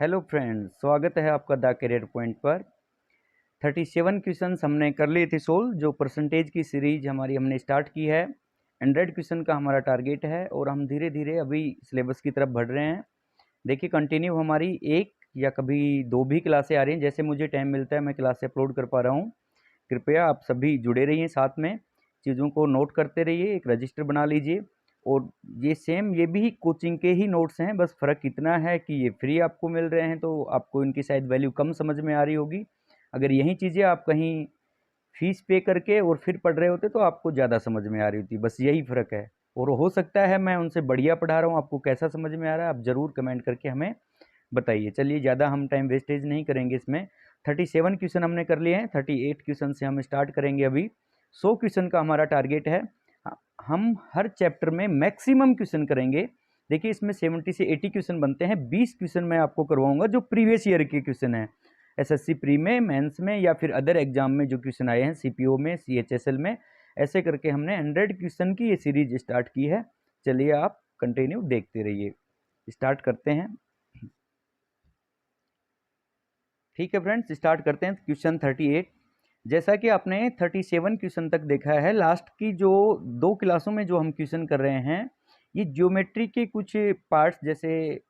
Hello friends, स्वागत है आपका द करियर पॉइंट पर। 37 क्वेश्चंस हमने कर लिए थे सोल्व। जो परसेंटेज की सीरीज हमारी हमने स्टार्ट की है। 100 क्वेश्चन का हमारा टारगेट है और हम धीरे धीरे अभी सिलेबस की तरफ बढ़ रहे हैं। देखिए, कंटिन्यू हमारी एक या कभी दो भी क्लासें आ रही हैं। जैसे मुझे टाइम मिलता है मैं क्लासें अपलोड कर पा रहा हूँ। कृपया आप सभी जुड़े रहिए, साथ में चीज़ों को नोट करते रहिए, एक रजिस्टर बना लीजिए। और ये भी कोचिंग के ही नोट्स हैं, बस फ़र्क इतना है कि ये फ्री आपको मिल रहे हैं तो आपको इनकी शायद वैल्यू कम समझ में आ रही होगी। अगर यही चीज़ें आप कहीं फ़ीस पे करके और फिर पढ़ रहे होते तो आपको ज़्यादा समझ में आ रही होती, बस यही फ़र्क है। और हो सकता है मैं उनसे बढ़िया पढ़ा रहा हूँ, आपको कैसा समझ में आ रहा है आप ज़रूर कमेंट करके हमें बताइए। चलिए, ज़्यादा हम टाइम वेस्टेज नहीं करेंगे इसमें। 37 क्वेश्चन हमने कर लिए हैं, 38 क्वेश्चन से हम स्टार्ट करेंगे अभी। 100 क्वेश्चन का हमारा टारगेट है। हम हर चैप्टर में मैक्सिमम क्वेश्चन करेंगे। देखिए, इसमें 70 से 80 क्वेश्चन बनते हैं। 20 क्वेश्चन मैं आपको करवाऊंगा जो प्रीवियस ईयर के क्वेश्चन हैं, एसएससी प्री में, मेंस में या फिर अदर एग्जाम में जो क्वेश्चन आए हैं, सीपीओ में, सीएचएसएल में। ऐसे करके हमने 100 क्वेश्चन की ये सीरीज स्टार्ट की है। चलिए, आप कंटिन्यू देखते रहिए। स्टार्ट करते हैं। ठीक है फ्रेंड्स, स्टार्ट करते हैं क्वेश्चन 38। जैसा कि आपने 37 क्वेश्चन तक देखा है, लास्ट की जो दो क्लासों में जो हम क्वेश्चन कर रहे हैं, ये ज्योमेट्री के कुछ पार्ट्स, जैसे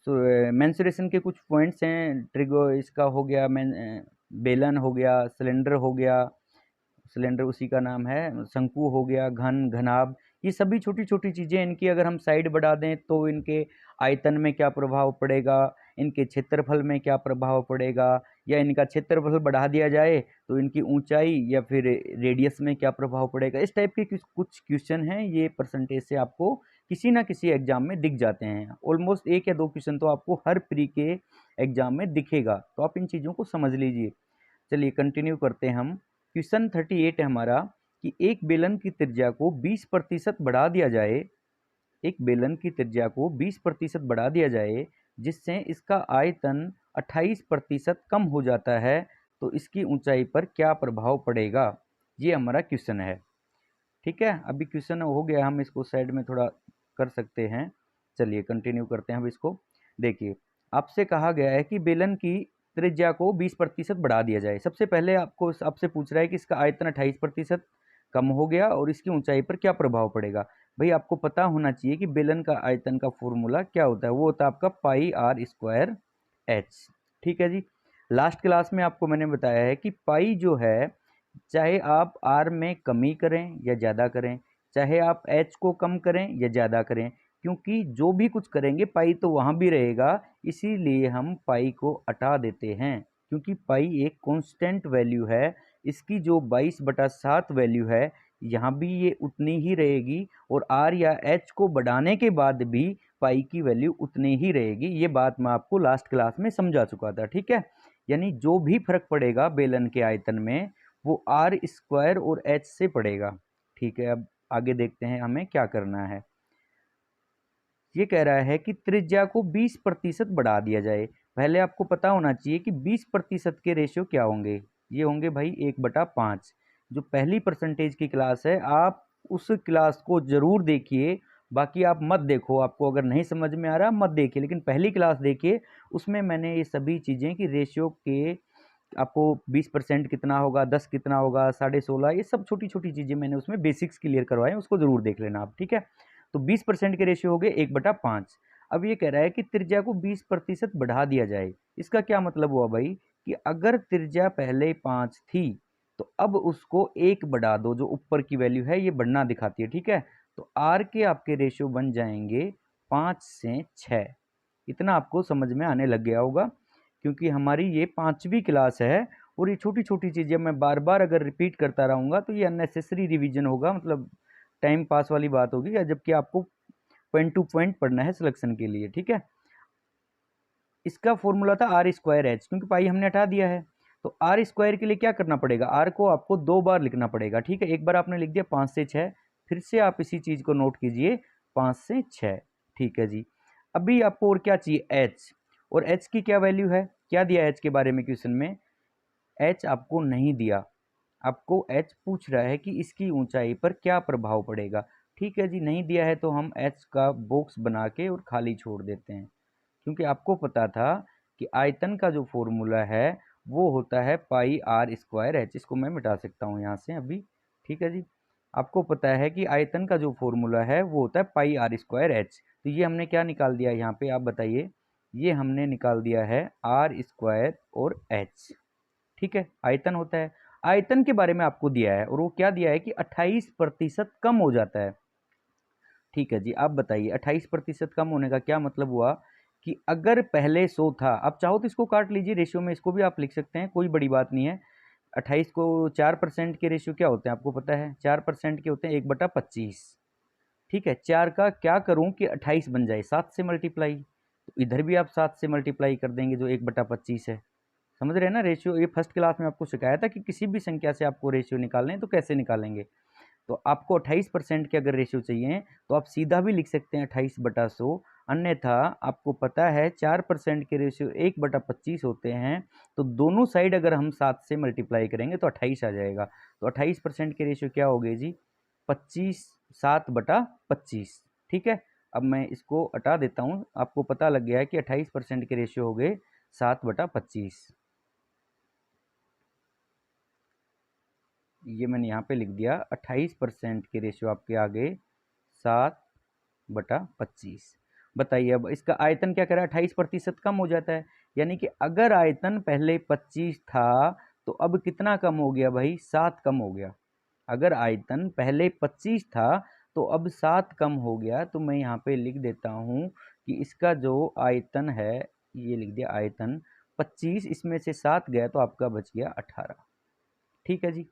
मेंसुरेशन के कुछ पॉइंट्स हैं। ट्रिगो इसका हो गया, बेलन हो गया, सिलेंडर हो गया, सिलेंडर उसी का नाम है, शंकु हो गया, घन, घनाभ। ये सभी छोटी छोटी चीज़ें, इनकी अगर हम साइड बढ़ा दें तो इनके आयतन में क्या प्रभाव पड़ेगा, इनके क्षेत्रफल में क्या प्रभाव पड़ेगा, या इनका क्षेत्रफल बढ़ा दिया जाए तो इनकी ऊंचाई या फिर रेडियस में क्या प्रभाव पड़ेगा। इस टाइप के कुछ क्वेश्चन हैं, ये परसेंटेज से आपको किसी ना किसी एग्जाम में दिख जाते हैं। ऑलमोस्ट एक या दो क्वेश्चन तो आपको हर प्री के एग्जाम में दिखेगा, तो आप इन चीज़ों को समझ लीजिए। चलिए, कंटिन्यू करते हैं हम। क्वेश्चन 38 है हमारा कि एक बेलन की त्रिज्या को 20% बढ़ा दिया जाए। एक बेलन की त्रिज्या को 20% बढ़ा दिया जाए, जिससे इसका आयतन 28% कम हो जाता है, तो इसकी ऊंचाई पर क्या प्रभाव पड़ेगा। ये हमारा क्वेश्चन है। ठीक है, अभी क्वेश्चन हो गया, हम इसको साइड में थोड़ा कर सकते हैं। चलिए, कंटिन्यू करते हैं अब इसको। देखिए, आपसे कहा गया है कि बेलन की त्रिज्या को 20% बढ़ा दिया जाए। सबसे पहले आपसे पूछ रहा है कि इसका आयतन 28% कम हो गया और इसकी ऊंचाई पर क्या प्रभाव पड़ेगा। भाई, आपको पता होना चाहिए कि बेलन का आयतन का फॉर्मूला क्या होता है। वो होता है आपका पाई आर स्क्वायर एच। ठीक है जी। लास्ट क्लास में आपको मैंने बताया है कि पाई जो है, चाहे आप आर में कमी करें या ज़्यादा करें, चाहे आप एच को कम करें या ज़्यादा करें, क्योंकि जो भी कुछ करेंगे पाई तो वहाँ भी रहेगा। इसीलिए हम पाई को हटा देते हैं, क्योंकि पाई एक कांस्टेंट वैल्यू है। इसकी जो 22/7 वैल्यू है, यहाँ भी ये उतनी ही रहेगी, और आर या एच को बढ़ाने के बाद भी पाई की वैल्यू उतनी ही रहेगी। ये बात मैं आपको लास्ट क्लास में समझा चुका था। ठीक है, यानी जो भी फर्क पड़ेगा बेलन के आयतन में, वो आर स्क्वायर और एच से पड़ेगा। ठीक है, अब आगे देखते हैं हमें क्या करना है। ये कह रहा है कि त्रिज्या को 20% बढ़ा दिया जाए। पहले आपको पता होना चाहिए कि 20% के रेशियो क्या होंगे। ये होंगे भाई 1/5। जो पहली परसेंटेज की क्लास है, आप उस क्लास को जरूर देखिए। बाकी आप मत देखो, आपको अगर नहीं समझ में आ रहा मत देखिए, लेकिन पहली क्लास देखिए। उसमें मैंने ये सभी चीज़ें कि रेशियो के आपको 20% कितना होगा, 10 कितना होगा, 16.5, ये सब छोटी छोटी चीज़ें मैंने उसमें बेसिक्स क्लियर करवाए हैं, उसको ज़रूर देख लेना आप। ठीक है, तो 20% के रेशियो हो गए 1/5। अब ये कह रहा है कि त्रिज्या को 20% बढ़ा दिया जाए। इसका क्या मतलब हुआ भाई, कि अगर त्रिज्या पहले 5 थी तो अब उसको 1 बढ़ा दो। जो ऊपर की वैल्यू है ये बढ़ना दिखाती है। ठीक है, तो आर के आपके रेशियो बन जाएंगे 5 से 6। इतना आपको समझ में आने लग गया होगा, क्योंकि हमारी ये 5वीं क्लास है। और ये छोटी छोटी चीज़ें मैं बार बार अगर रिपीट करता रहूँगा तो ये अननेसेसरी रिवीजन होगा, मतलब टाइम पास वाली बात होगी, जबकि आपको पॉइंट टू पॉइंट पढ़ना है सिलेक्शन के लिए। ठीक है, इसका फॉर्मूला था आर स्क्वायर एच, क्योंकि पाई हमने हटा दिया है। तो आर स्क्वायर के लिए क्या करना पड़ेगा, आर को आपको 2 बार लिखना पड़ेगा। ठीक है, एक बार आपने लिख दिया 5 से 6, फिर से आप इसी चीज़ को नोट कीजिए 5 से 6। ठीक है जी। अभी आपको और क्या चाहिए, एच। और एच की क्या वैल्यू है, क्या दिया एच के बारे में क्वेश्चन में, एच आपको नहीं दिया। आपको एच पूछ रहा है कि इसकी ऊंचाई पर क्या प्रभाव पड़ेगा। ठीक है जी, नहीं दिया है तो हम एच का बॉक्स बना के और खाली छोड़ देते हैं, क्योंकि आपको पता था कि आयतन का जो फॉर्मूला है वो होता है पाई आर स्क्वायर एच। इसको मैं मिटा सकता हूँ यहाँ से अभी, ठीक है जी। आपको पता है कि आयतन का जो फॉर्मूला है वो होता है पाई आर स्क्वायर एच। तो ये हमने क्या निकाल दिया यहाँ पे, आप बताइए। ये हमने निकाल दिया है आर स्क्वायर और एच, ठीक है। आयतन होता है, आयतन के बारे में आपको दिया है और वो क्या दिया है कि 28% कम हो जाता है, ठीक है जी। आप बताइए 28% कम होने का क्या मतलब हुआ कि अगर पहले 100 था, आप चाहो तो इसको काट लीजिए रेशियो में, इसको भी आप लिख सकते हैं, कोई बड़ी बात नहीं है। 28 को 4% के रेशियो क्या होते हैं आपको पता है, 4% के होते हैं 1/25, ठीक है। 4 का क्या करूं कि 28 बन जाए, 7 से मल्टीप्लाई, तो इधर भी आप 7 से मल्टीप्लाई कर देंगे जो 1/25 है। समझ रहे हैं ना रेशियो, ये फर्स्ट क्लास में आपको सिखाया था कि किसी भी संख्या से आपको रेशियो निकालने हैं तो कैसे निकालेंगे। तो आपको 28% के अगर रेशियो चाहिए तो आप सीधा भी लिख सकते हैं 28/100, अन्यथा आपको पता है 4% के रेशियो 1/25 होते हैं, तो दोनों साइड अगर हम 7 से मल्टीप्लाई करेंगे तो 28 आ जाएगा। तो 28% के रेशियो क्या हो गए जी, 25, 7/25, ठीक है। अब मैं इसको हटा देता हूँ, आपको पता लग गया है कि 28% के रेशियो हो गए 7/25। ये मैंने यहाँ पे लिख दिया, 28% के रेशियो आपके आ गए 7/25। बताइए अब इसका आयतन क्या कह रहा है, 28% कम हो जाता है, यानी कि अगर आयतन पहले 25 था तो अब कितना कम हो गया भाई, 7 कम हो गया। अगर आयतन पहले 25 था तो अब 7 कम हो गया। तो मैं यहाँ पे लिख देता हूँ कि इसका जो आयतन है, ये लिख दिया आयतन 25, इसमें से 7 गया तो आपका बच गया 18, ठीक है जी।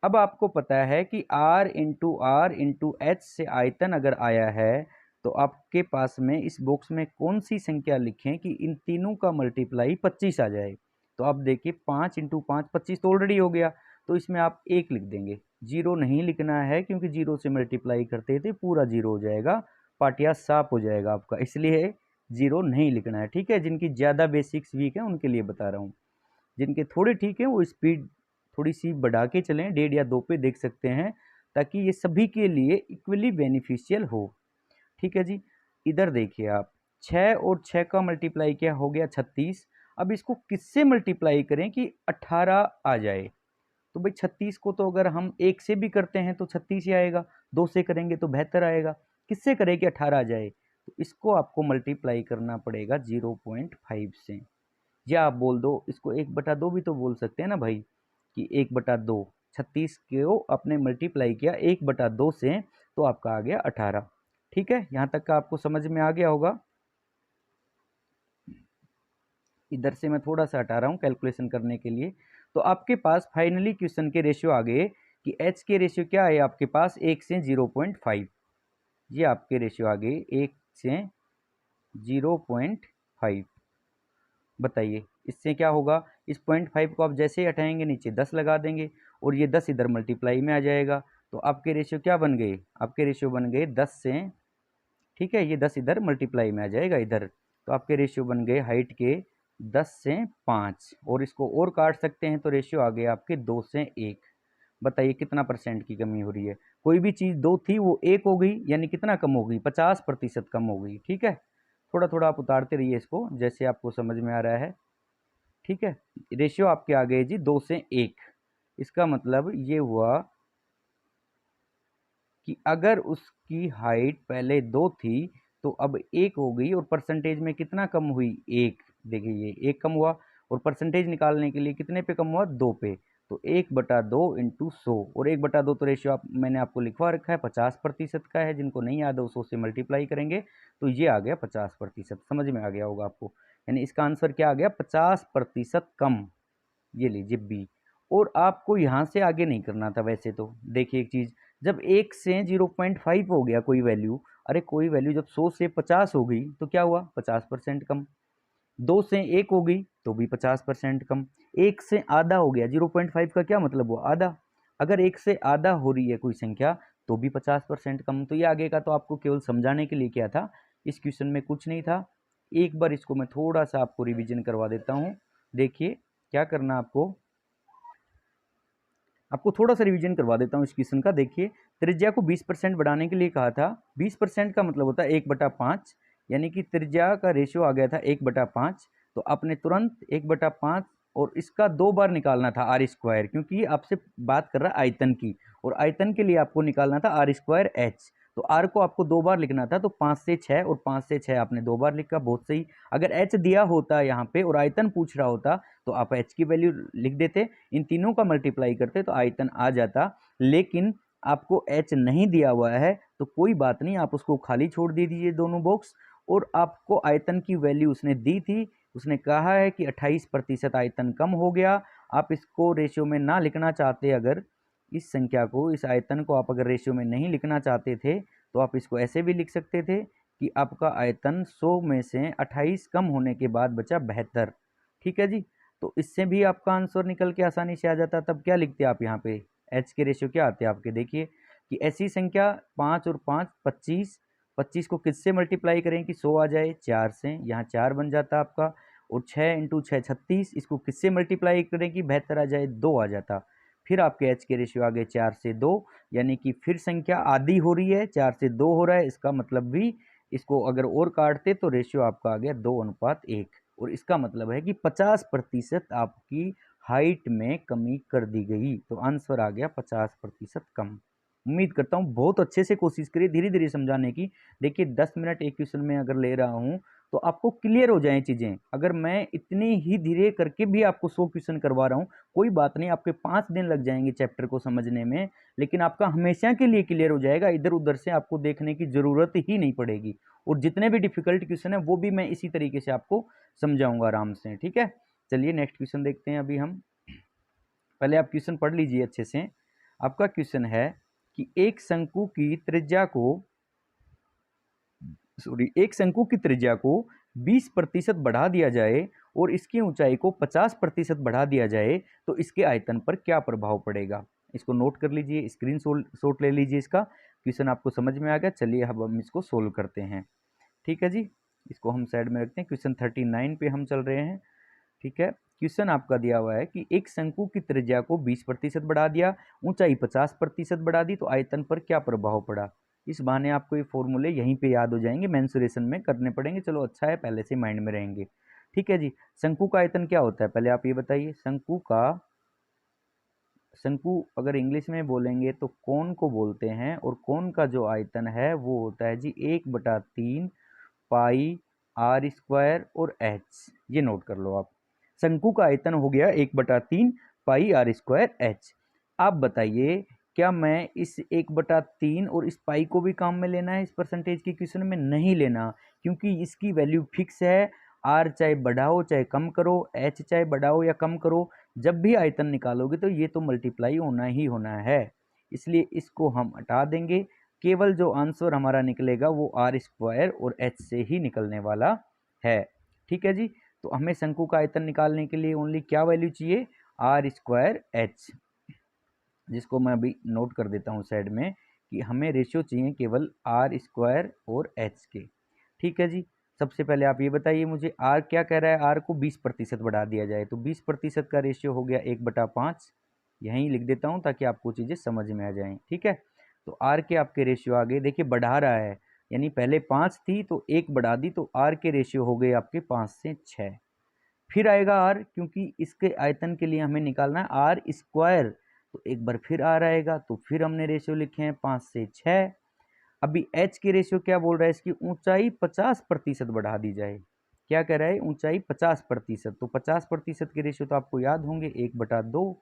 अब आपको पता है कि R/R/H से आयतन अगर आया है तो आपके पास में इस बॉक्स में कौन सी संख्या लिखें कि इन तीनों का मल्टीप्लाई 25 आ जाए। तो आप देखिए 5 × 5 25 तो ऑलरेडी हो गया, तो इसमें आप 1 लिख देंगे, जीरो नहीं लिखना है क्योंकि जीरो से मल्टीप्लाई करते थे पूरा जीरो हो जाएगा, पाटिया साफ हो जाएगा आपका, इसलिए जीरो नहीं लिखना है, ठीक है। जिनकी ज़्यादा बेसिक्स वीक है उनके लिए बता रहा हूँ, जिनके थोड़े ठीक है वो स्पीड थोड़ी सी बढ़ा के चलें, 1.5 या 2 पे देख सकते हैं, ताकि ये सभी के लिए इक्वली बेनिफिशियल हो, ठीक है जी। इधर देखिए आप, 6 और 6 का मल्टीप्लाई क्या हो गया 36। अब इसको किससे मल्टीप्लाई करें कि 18 आ जाए। तो भाई 36 को तो अगर हम 1 से भी करते हैं तो 36 ही आएगा, 2 से करेंगे तो बेहतर आएगा, किससे करें कि 18 आ जाए। तो इसको आपको मल्टीप्लाई करना पड़ेगा 0.5 से, या आप बोल दो इसको 1/2 भी तो बोल सकते हैं ना भाई, कि 1/2, 36 को आपने मल्टीप्लाई किया 1/2 से तो आपका आ गया 18, ठीक है। यहाँ तक का आपको समझ में आ गया होगा। इधर से मैं थोड़ा सा हटा रहा हूँ कैलकुलेशन करने के लिए। तो आपके पास फाइनली क्वेश्चन के रेशियो आ गए कि एच के रेशियो क्या है आपके पास, 1 से 0.5, ये आपके रेशियो आ गए 1 से 0.5। बताइए इससे क्या होगा, इस 0.5 को आप जैसे ही हटाएंगे नीचे 10 लगा देंगे और ये 10 इधर मल्टीप्लाई में आ जाएगा, तो आपके रेशियो क्या बन गए, आपके रेशियो बन गए 10 से, ठीक है। ये 10 इधर मल्टीप्लाई में आ जाएगा इधर, तो आपके रेशियो बन गए हाइट के 10 से 5, और इसको और काट सकते हैं तो रेशियो आ गए आपके 2 से 1। बताइए कितना परसेंट की कमी हो रही है, कोई भी चीज़ 2 थी वो 1 हो गई, यानी कितना कम हो गई, 50% कम हो गई, ठीक है। थोड़ा थोड़ा आप उतारते रहिए इसको जैसे आपको समझ में आ रहा है, ठीक है। रेशियो आपके आ गए जी 2 से 1। इसका मतलब ये हुआ कि अगर उसकी हाइट पहले 2 थी तो अब 1 हो गई, और परसेंटेज में कितना कम हुई, 1। देखिए ये 1 कम हुआ, और परसेंटेज निकालने के लिए कितने पे कम हुआ, 2 पे। तो 1/2 × 100, और 1/2 तो रेशियो मैंने आपको लिखवा रखा है 50% का है, जिनको नहीं याद है 100 से मल्टीप्लाई करेंगे तो ये आ गया 50%। समझ में आ गया होगा आपको, यानी इसका आंसर क्या आ गया, 50% कम। ये लीजिए बी। और आपको यहाँ से आगे नहीं करना था वैसे तो। देखिए एक चीज़, जब 1 से 0.5 हो गया कोई वैल्यू, अरे कोई वैल्यू जब 100 से 50 हो गई तो क्या हुआ, 50% कम। 2 से 1 हो गई तो भी 50% कम। 1 से आधा हो गया, 0.5 का क्या मतलब हुआ, आधा। अगर 1 से आधा हो रही है कोई संख्या तो भी 50% कम। तो ये आगे का तो आपको केवल समझाने के लिए क्या था, इस क्वेश्चन में कुछ नहीं था। एक बार इसको मैं थोड़ा सा आपको रिवीजन करवा देता हूँ। देखिए क्या करना आपको, आपको थोड़ा सा रिवीजन करवा देता हूँ इस क्वेश्चन का। देखिए त्रिज्या को 20% बढ़ाने के लिए कहा था, 20% का मतलब होता है 1/5, यानी कि त्रिज्या का रेशियो आ गया था 1/5, तो आपने तुरंत 1/5 और इसका 2 बार निकालना था आर स्क्वायर, क्योंकि आपसे बात कर रहा है आयतन की, और आयतन के लिए आपको निकालना था आर स्क्वायर एच। तो आर को आपको 2 बार लिखना था, तो 5 से 6 और 5 से 6 आपने 2 बार लिखा, बहुत सही। अगर एच दिया होता यहाँ पे और आयतन पूछ रहा होता तो आप एच की वैल्यू लिख देते, इन तीनों का मल्टीप्लाई करते तो आयतन आ जाता। लेकिन आपको एच नहीं दिया हुआ है तो कोई बात नहीं, आप उसको खाली छोड़ दीजिए दोनों बॉक्स। और आपको आयतन की वैल्यू उसने दी थी, उसने कहा है कि 28% आयतन कम हो गया। आप इसको रेशियो में ना लिखना चाहते, अगर इस संख्या को, इस आयतन को आप अगर रेशियो में नहीं लिखना चाहते थे तो आप इसको ऐसे भी लिख सकते थे कि आपका आयतन 100 में से 28 कम होने के बाद बचा 72। ठीक है जी, तो इससे भी आपका आंसर निकल के आसानी से आ जाता। तब क्या लिखते आप यहाँ पे, एच के रेशियो क्या आते हैं आपके, देखिए कि ऐसी संख्या 5 और 5 25, 25 को किससे मल्टीप्लाई करें कि 100 आ जाए, 4 से, यहाँ 4 बन जाता आपका। और 6 इंटू 6 36, इसको किससे मल्टीप्लाई करें कि 72 आ जाए, 2 आ जाता। फिर आपके एच के रेशियो आ गए 4 से 2, यानी कि फिर संख्या आधी हो रही है, 4 से 2 हो रहा है, इसका मतलब भी इसको अगर और काटते तो रेशियो आपका आ गया 2:1, और इसका मतलब है कि 50% आपकी हाइट में कमी कर दी गई। तो आंसर आ गया 50% कम। उम्मीद करता हूँ बहुत अच्छे से कोशिश करिए धीरे धीरे समझाने की। देखिए 10 मिनट एक क्वेश्चन में अगर ले रहा हूँ तो आपको क्लियर हो जाए चीज़ें। अगर मैं इतनी ही धीरे करके भी आपको 100 क्वेश्चन करवा रहा हूँ, कोई बात नहीं, आपके 5 दिन लग जाएंगे चैप्टर को समझने में, लेकिन आपका हमेशा के लिए क्लियर हो जाएगा। इधर उधर से आपको देखने की ज़रूरत ही नहीं पड़ेगी। और जितने भी डिफिकल्ट क्वेश्चन है वो भी मैं इसी तरीके से आपको समझाऊंगा आराम से। ठीक है, चलिए नेक्स्ट क्वेश्चन देखते हैं अभी हम। पहले आप क्वेश्चन पढ़ लीजिए अच्छे से। आपका क्वेश्चन है कि एक शंकु की त्रिज्या को 20% बढ़ा दिया जाए और इसकी ऊंचाई को 50% बढ़ा दिया जाए तो इसके आयतन पर क्या प्रभाव पड़ेगा। इसको नोट कर लीजिए, स्क्रीन शॉट ले लीजिए। इसका क्वेश्चन आपको समझ में आ गया। चलिए अब हम इसको सोल्व करते हैं। ठीक है जी, इसको हम साइड में रखते हैं। क्वेश्चन 39 पे हम चल रहे हैं। ठीक है, क्वेश्चन आपका दिया हुआ है कि एक शंकु की त्रिज्या को 20% बढ़ा दिया, ऊंचाई 50% बढ़ा दी, तो आयतन पर क्या प्रभाव पड़ा। इस बहाने आपको ये फॉर्मूले यहीं पे याद हो जाएंगे, मेंसुरेशन में करने पड़ेंगे। चलो अच्छा है, पहले से माइंड में रहेंगे। ठीक है जी, शंकु का आयतन क्या होता है पहले आप ये बताइए। शंकु अगर इंग्लिश में बोलेंगे तो कोन को बोलते हैं, और कोन का जो आयतन है वो होता है जी 1/3 पाई आर स्क्वायर और एच। ये नोट कर लो आप। शंकु का आयतन हो गया 1/3 पाई आर स्क्वायर एच। आप बताइए, क्या मैं इस 1/3 और इस पाई को भी काम में लेना है इस परसेंटेज की क्वेश्चन में? नहीं लेना, क्योंकि इसकी वैल्यू फिक्स है। आर चाहे बढ़ाओ चाहे कम करो, एच चाहे बढ़ाओ या कम करो, जब भी आयतन निकालोगे तो ये तो मल्टीप्लाई होना ही होना है। इसलिए इसको हम हटा देंगे। केवल जो आंसर हमारा निकलेगा वो आर स्क्वायर और एच से ही निकलने वाला है। ठीक है जी, तो हमें शंकु का आयतन निकालने के लिए ओनली क्या वैल्यू चाहिए, आर स्क्वायर एच, जिसको मैं अभी नोट कर देता हूँ साइड में कि हमें रेशियो चाहिए केवल आर स्क्वायर और एच के। ठीक है जी, सबसे पहले आप ये बताइए मुझे, आर क्या कह रहा है, आर को 20% बढ़ा दिया जाए, तो 20% का रेशियो हो गया 1/5। यहीं लिख देता हूँ ताकि आपको चीज़ें समझ में आ जाएं। ठीक है, तो आर के आपके रेशियो आ गए, देखिए बढ़ा रहा है, यानी पहले 5 थी तो 1 बढ़ा दी, तो आर के रेशियो हो गए आपके 5 से 6। फिर आएगा आर, क्योंकि इसके आयतन के लिए हमें निकालना है आर स्क्वायर, तो एक बार फिर आर आएगा, तो फिर हमने रेशियो लिखे हैं 5 से 6। अभी एच की रेशियो क्या बोल रहा है, इसकी ऊंचाई 50% बढ़ा दी जाए। क्या कह रहा है, ऊंचाई 50%, तो 50% के रेशियो तो आपको याद होंगे 1/2।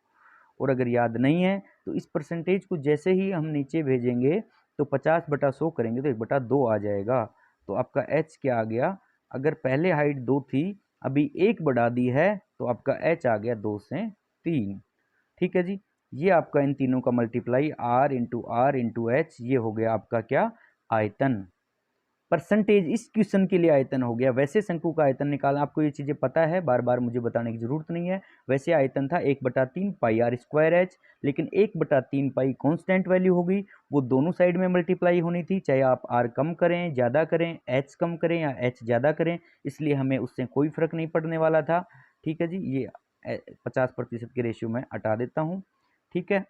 और अगर याद नहीं है तो इस परसेंटेज को जैसे ही हम नीचे भेजेंगे तो 50/100 करेंगे तो 1/2 आ जाएगा। तो आपका एच क्या आ गया, अगर पहले हाइट 2 थी, अभी 1 बढ़ा दी है, तो आपका एच आ गया 2 से 3। ठीक है जी, ये आपका इन तीनों का मल्टीप्लाई आर इंटू एच, ये हो गया आपका क्या, आयतन। परसेंटेज इस क्वेश्चन के लिए आयतन हो गया। वैसे शंकु का आयतन निकालना, आपको ये चीज़ें पता है, बार बार मुझे बताने की जरूरत नहीं है। वैसे आयतन था 1/3 पाई आर स्क्वायर एच, लेकिन 1/3 पाई कॉन्स्टेंट वैल्यू होगी, वो दोनों साइड में मल्टीप्लाई होनी थी, चाहे आप आर कम करें ज़्यादा करें, एच कम करें या एच ज़्यादा करें, इसलिए हमें उससे कोई फर्क नहीं पड़ने वाला था। ठीक है जी, ये 50% के रेशियो में हटा देता हूँ। ठीक है,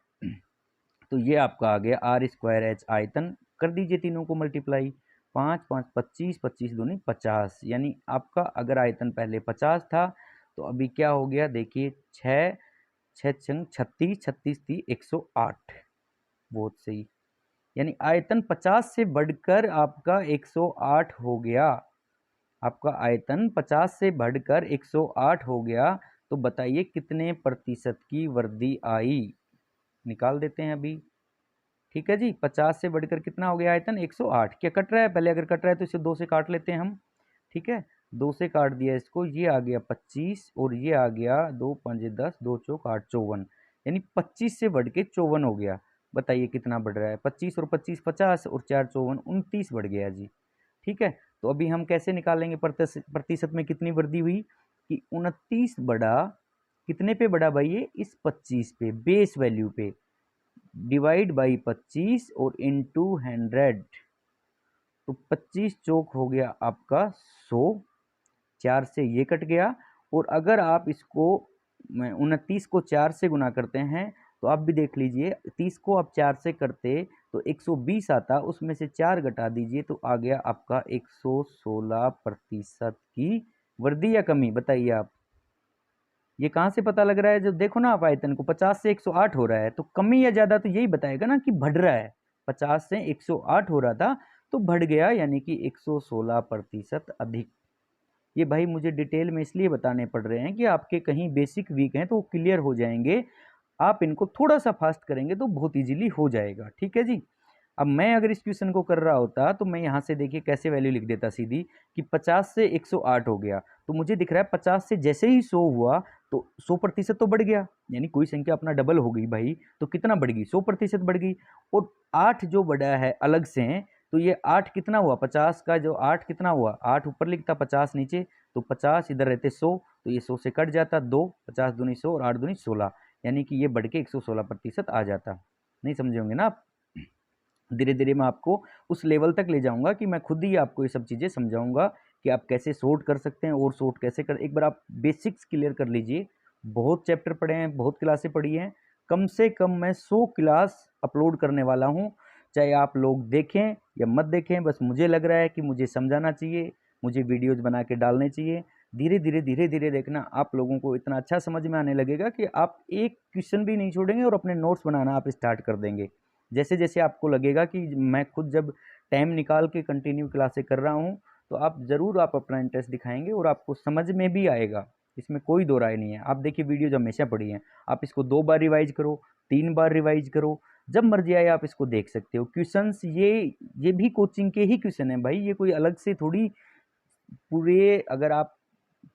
तो ये आपका आ गया आर स्क्वायर एच आयतन, कर दीजिए तीनों को मल्टीप्लाई। 5 5 25, 25 दूनी 50, यानी आपका अगर आयतन पहले 50 था तो अभी क्या हो गया देखिए, 6 6 छंग 36, 36 थी 108। बहुत सही, यानी आयतन 50 से बढ़कर आपका 108 हो गया। आपका आयतन 50 से बढ़कर 108 हो गया, तो बताइए कितने प्रतिशत की वृद्धि आई। निकाल देते हैं अभी। ठीक है जी, 50 से बढ़कर कितना हो गया आयतन, 108। क्या कट रहा है, पहले अगर कट रहा है तो इसे 2 से काट लेते हैं हम। ठीक है, 2 से काट दिया इसको, ये आ गया 25 और ये आ गया 2 5 10, 2 चौक 8, 54, यानी 25 से बढ़ के 54 हो गया। बताइए कितना बढ़ रहा है, 25 और 25 50 और 4 54, 29 बढ़ गया जी। ठीक है, तो अभी हम कैसे निकालेंगे प्रतिशत में कितनी वृद्धि हुई, कि 29 बढ़ा, कितने पे बढ़ा भाई ये, इस 25 पे, बेस वैल्यू पे, डिवाइड बाई 25 और इनटू 100, तो 25 चौक हो गया आपका 100, 4 से ये कट गया। और अगर आप इसको 29 को 4 से गुना करते हैं तो आप भी देख लीजिए, 30 को आप 4 से करते तो 120 आता, उसमें से 4 घटा दीजिए तो आ गया आपका 116% की वृद्धि या कमी। बताइए आप, ये कहाँ से पता लग रहा है, जब देखो ना आप आयतन को 50 से 108 हो रहा है, तो कमी या ज्यादा तो यही बताएगा ना कि बढ़ रहा है। 50 से 108 हो रहा था तो बढ़ गया, यानी कि 116% अधिक। ये भाई मुझे डिटेल में इसलिए बताने पड़ रहे हैं कि आपके कहीं बेसिक वीक हैं तो वो क्लियर हो जाएंगे। आप इनको थोड़ा सा फास्ट करेंगे तो बहुत इजीली हो जाएगा। ठीक है जी, अब मैं अगर इस क्वेश्चन को कर रहा होता तो मैं यहाँ से देखिए कैसे वैल्यू लिख देता सीधी, कि 50 से 108 हो गया, तो मुझे दिख रहा है 50 से जैसे ही 100 हुआ तो 100% तो बढ़ गया, यानी कोई संख्या अपना डबल हो गई भाई, तो कितना बढ़ गई, 100% बढ़ गई। और 8 जो बढ़ा है अलग से, तो ये 8 कितना हुआ, 50 का जो 8 कितना हुआ, 8 ऊपर लिखता 50 नीचे, तो 50 इधर रहते 100, तो ये 100 से कट जाता 2, 50 दूनी 100 और 8 दूनी 16, यानी कि ये बढ़ के 116% आ जाता। नहीं समझे होंगे ना आप। धीरे धीरे मैं आपको उस लेवल तक ले जाऊंगा कि मैं खुद ही आपको ये सब चीज़ें समझाऊंगा कि आप कैसे सॉर्ट कर सकते हैं और सॉर्ट कैसे कर, एक बार आप बेसिक्स क्लियर कर लीजिए। बहुत चैप्टर पढ़े हैं, बहुत क्लासें पढ़ी हैं, कम से कम मैं 100 क्लास अपलोड करने वाला हूं, चाहे आप लोग देखें या मत देखें, बस मुझे लग रहा है कि मुझे समझाना चाहिए, मुझे वीडियोज बना के डालने चाहिए। धीरे धीरे देखना आप लोगों को इतना अच्छा समझ में आने लगेगा कि आप एक क्वेश्चन भी नहीं छोड़ेंगे और अपने नोट्स बनाना आप स्टार्ट कर देंगे। जैसे जैसे आपको लगेगा कि मैं खुद जब टाइम निकाल के कंटिन्यू क्लासें कर रहा हूँ, तो आप ज़रूर आप अपना इंटरेस्ट दिखाएंगे और आपको समझ में भी आएगा, इसमें कोई दो राय नहीं है। आप देखिए वीडियोज हमेशा पड़ी हैं, आप इसको 2 बार रिवाइज करो, 3 बार रिवाइज करो, जब मर्जी आए आप इसको देख सकते हो। क्वेश्चंस ये भी कोचिंग के ही क्वेश्चन है भाई, ये कोई अलग से थोड़ी, पूरे अगर आप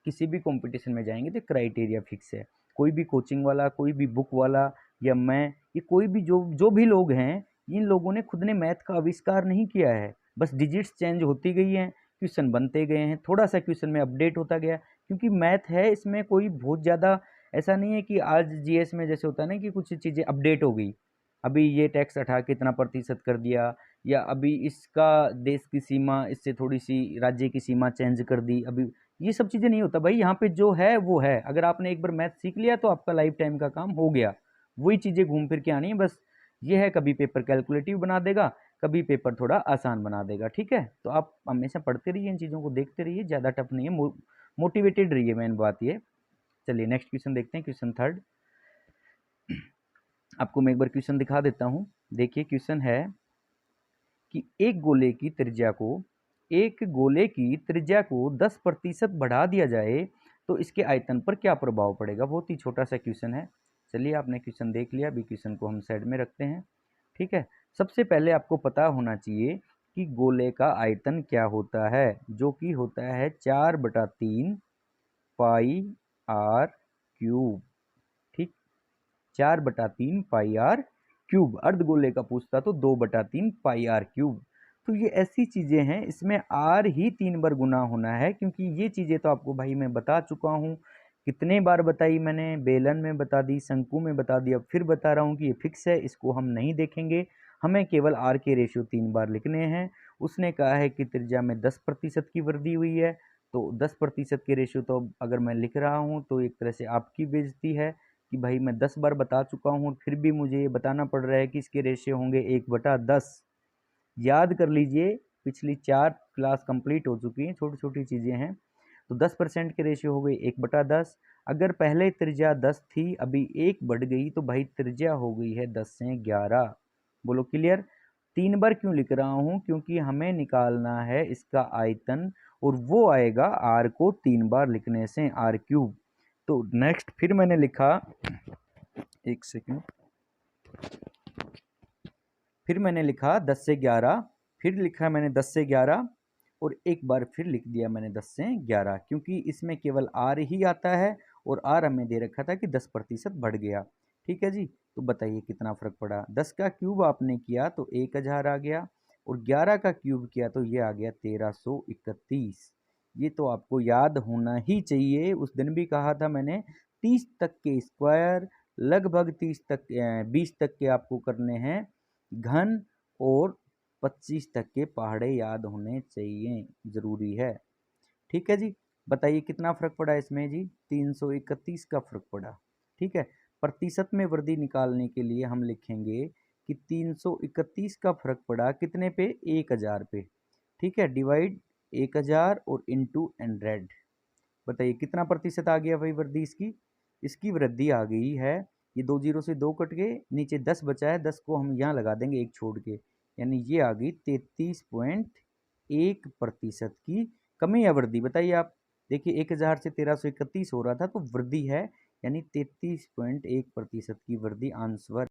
किसी भी कंपटीशन में जाएंगे तो क्राइटेरिया फिक्स है। कोई भी कोचिंग वाला, कोई भी बुक वाला, या मैं, ये कोई भी जो जो भी लोग हैं, इन लोगों ने खुद ने मैथ का आविष्कार नहीं किया है, बस डिजिट्स चेंज होती गई हैं, क्वेश्चन बनते गए हैं, थोड़ा सा क्वेश्चन में अपडेट होता गया, क्योंकि मैथ है, इसमें कोई बहुत ज़्यादा ऐसा नहीं है कि आज जीएस में जैसे होता है ना कि कुछ चीज़ें अपडेट हो गई, अभी ये टैक्स हटा के इतना प्रतिशत कर दिया, या अभी इसका देश की सीमा इससे थोड़ी सी राज्य की सीमा चेंज कर दी, अभी ये सब चीज़ें नहीं होता भाई। यहाँ पे जो है वो है, अगर आपने एक बार मैथ सीख लिया तो आपका लाइफ टाइम का काम हो गया। वही चीज़ें घूम फिर के आनी है बस। ये है, कभी पेपर कैलकुलेटिव बना देगा, कभी पेपर थोड़ा आसान बना देगा। ठीक है, तो आप हमेशा पढ़ते रहिए, इन चीज़ों को देखते रहिए, ज़्यादा टफ नहीं है, मोटिवेटेड रहिए, मेन बात ये। चलिए नेक्स्ट क्वेश्चन देखते हैं, क्वेश्चन थर्ड। आपको मैं एक बार क्वेश्चन दिखा देता हूँ। देखिए क्वेश्चन है कि एक गोले की त्रिज्या को 10% बढ़ा दिया जाए तो इसके आयतन पर क्या प्रभाव पड़ेगा। बहुत ही छोटा सा क्वेश्चन है। चलिए आपने क्वेश्चन देख लिया, अभी क्वेश्चन को हम साइड में रखते हैं। ठीक है, सबसे पहले आपको पता होना चाहिए कि गोले का आयतन क्या होता है, जो कि होता है 4/3 पाई आर क्यूब। ठीक, 4/3 पाई आर क्यूब। अर्धगोले का पूछता तो 2/3 पाई आर क्यूब। तो ये ऐसी चीज़ें हैं, इसमें आर ही 3 बार गुना होना है, क्योंकि ये चीज़ें तो आपको भाई मैं बता चुका हूँ। कितने बार बताई मैंने, बेलन में बता दी, शंकु में बता दी, अब फिर बता रहा हूँ कि ये फिक्स है, इसको हम नहीं देखेंगे, हमें केवल आर के रेशियो 3 बार लिखने हैं। उसने कहा है कि त्रिज्या में 10% की वृद्धि हुई है, तो 10% के रेशियो तो अगर मैं लिख रहा हूँ तो एक तरह से आपकी बेइज्जती है कि भाई मैं 10 बार बता चुका हूँ, फिर भी मुझे ये बताना पड़ रहा है कि इसके रेशियो होंगे 1/10। याद कर लीजिए, पिछली 4 क्लास कंप्लीट हो चुकी हैं, छोटी छोटी चीज़ें हैं। तो 10% के रेशियो हो गई 1/10। अगर पहले त्रिज्या 10 थी, अभी 1 बढ़ गई, तो भाई त्रिज्या हो गई है 10 से 11। बोलो क्लियर। 3 बार क्यों लिख रहा हूँ? क्योंकि हमें निकालना है इसका आयतन, और वो आएगा r को 3 बार लिखने से, r³। तो नेक्स्ट फिर मैंने लिखा, एक सेकंड, फिर मैंने लिखा 10 से 11, फिर लिखा मैंने 10 से 11, और एक बार फिर लिख दिया मैंने 10 से 11, क्योंकि इसमें केवल r ही आता है, और r हमें दे रखा था कि 10% बढ़ गया। ठीक है जी। तो बताइए कितना फर्क पड़ा। 10 का क्यूब आपने किया तो 1000 आ गया, और 11 का क्यूब किया तो ये आ गया 1331। ये तो आपको याद होना ही चाहिए। उस दिन भी कहा था मैंने 30 तक के स्क्वायर, लगभग 20 तक के आपको करने हैं घन, और 25 तक के पहाड़े याद होने चाहिए, जरूरी है। ठीक है जी। बताइए कितना फर्क पड़ा इसमें जी? 331 का फर्क पड़ा। ठीक है। प्रतिशत में वृद्धि निकालने के लिए हम लिखेंगे कि 331 का फर्क पड़ा कितने पे? 1000 पे। ठीक है। डिवाइड 1000 और इंटू 100। बताइए कितना प्रतिशत आ गया भाई वृद्धि इसकी? इसकी वृद्धि आ गई है, ये 2 जीरो से 2 कट गए, नीचे 10 बचा है, 10 को हम यहाँ लगा देंगे एक छोड़ के, यानी ये आ गई 33.1% की कमी या वृद्धि। बताइए आप। देखिए 1000 से 1331 हो रहा था, तो वृद्धि है, यानी 33.1% की वृद्धि। आंसर